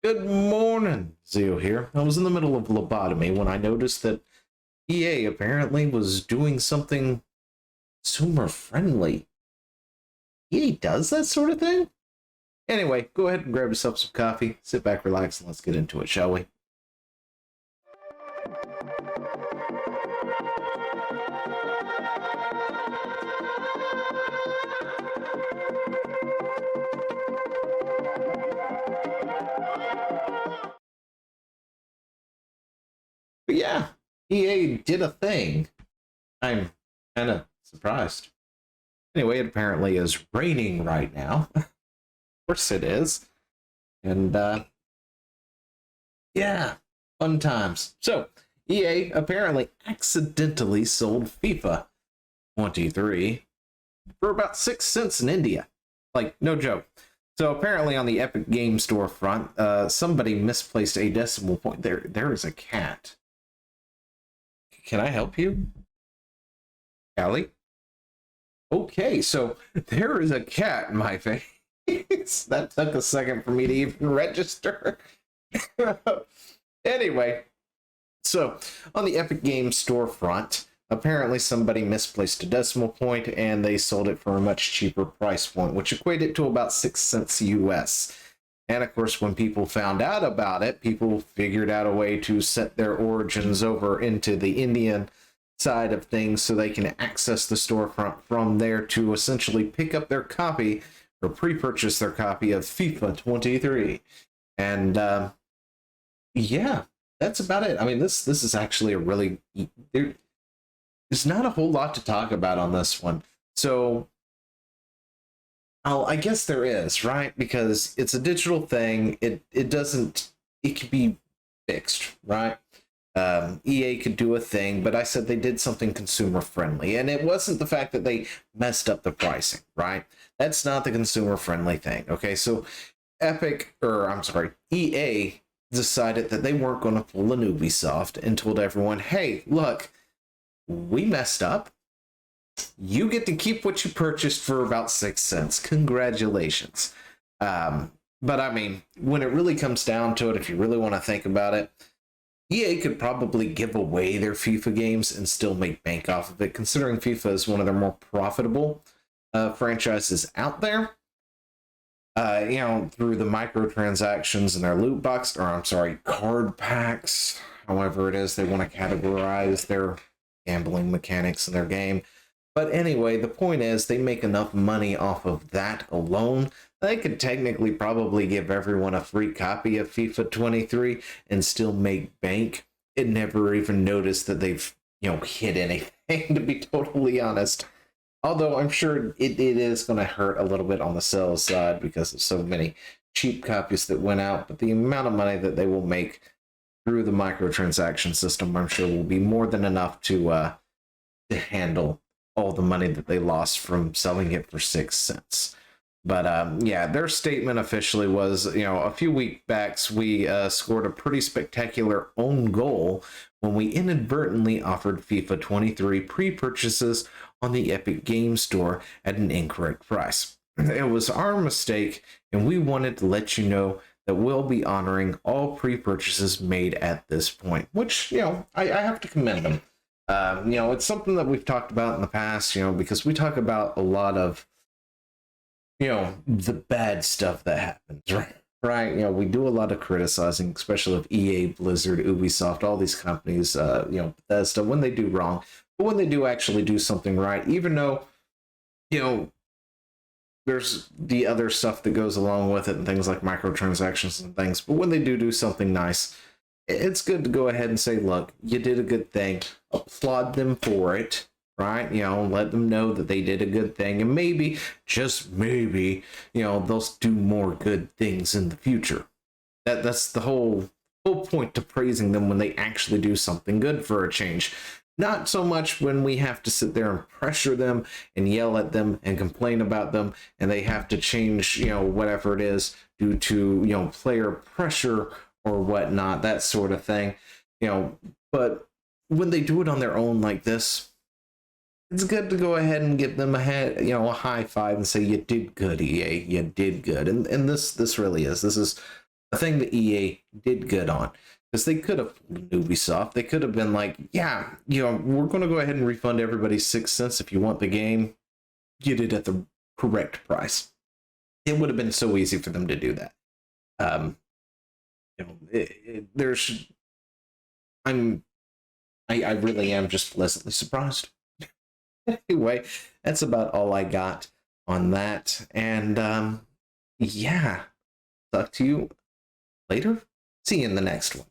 Good morning, Zeo here. I was in the middle of lobotomy when I noticed that EA apparently was doing something consumer friendly. EA does that sort of thing? Anyway, go ahead and grab yourself some coffee, sit back, relax, and let's get into it, shall we? But yeah, EA did a thing. I'm kind of surprised. Anyway, it apparently is raining right now. Of course it is. And, yeah, fun times. So, EA apparently accidentally sold FIFA 23 for about 6 cents in India. Like, no joke. So apparently on the Epic Game Store front, somebody misplaced a decimal point. There is a cat. Can I help you? Callie? Okay, so there is a cat in my face. That took a second for me to even register. Anyway, so on the Epic Game Store front, apparently somebody misplaced a decimal point and they sold it for a much cheaper price point, which equated to about 6 cents US. And of course, when people found out about it, people figured out a way to set their origins over into the Indian side of things so they can access the storefront from there to essentially pick up their copy or pre-purchase their copy of FIFA 23. And yeah, that's about it. I mean, this is actually a really... There's not a whole lot to talk about on this one. So, I guess there is, right? Because it's a digital thing. It can be fixed, right? EA could do a thing, but I said they did something consumer friendly. And it wasn't the fact that they messed up the pricing, right? That's not the consumer friendly thing, okay? So EA decided that they weren't going to pull an Ubisoft and told everyone, hey, look, we messed up. You get to keep what you purchased for about 6 cents. Congratulations. But I mean, when it really comes down to it, if you really want to think about it, EA could probably give away their FIFA games and still make bank off of it, considering FIFA is one of their more profitable franchises out there. Through the microtransactions and their loot box, card packs, however it is they want to categorize their gambling mechanics in their game. But anyway, the point is they make enough money off of that alone. They could technically probably give everyone a free copy of FIFA 23 and still make bank and never even notice that they've, hit anything, to be totally honest. Although I'm sure it is going to hurt a little bit on the sales side because of so many cheap copies that went out. But the amount of money that they will make through the microtransaction system, I'm sure will be more than enough to handle all the money that they lost from selling it for 6 cents. But yeah, their statement officially was, a few weeks back, we scored a pretty spectacular own goal when we inadvertently offered FIFA 23 pre-purchases on the Epic Game Store at an incorrect price. It was our mistake, and we wanted to let you know that we'll be honoring all pre-purchases made at this point, which, I have to commend them. It's something that we've talked about in the past, because we talk about a lot of, the bad stuff that happens, right? We do a lot of criticizing, especially of EA, Blizzard, Ubisoft, all these companies, Bethesda, when they do wrong. But when they do actually do something right, even though, there's the other stuff that goes along with it and things like microtransactions and things, but when they do something nice, it's good to go ahead and say, look, you did a good thing. Applaud them for it, right? Let them know that they did a good thing. And maybe, just maybe, they'll do more good things in the future. That's the whole point to praising them when they actually do something good for a change. Not so much when we have to sit there and pressure them and yell at them and complain about them and they have to change, whatever it is due to, player pressure or whatnot, that sort of thing, but when they do it on their own like this, it's good to go ahead and give them a high five and say, you did good, EA, you did good. And this really is. This is a thing that EA did good on. Because they could have pulled Ubisoft. They could have been like, yeah, we're going to go ahead and refund everybody 6 cents if you want the game. Get it at the correct price. It would have been so easy for them to do that. I really am just pleasantly surprised. Anyway, that's about all I got on that. And yeah, talk to you later. See you in the next one.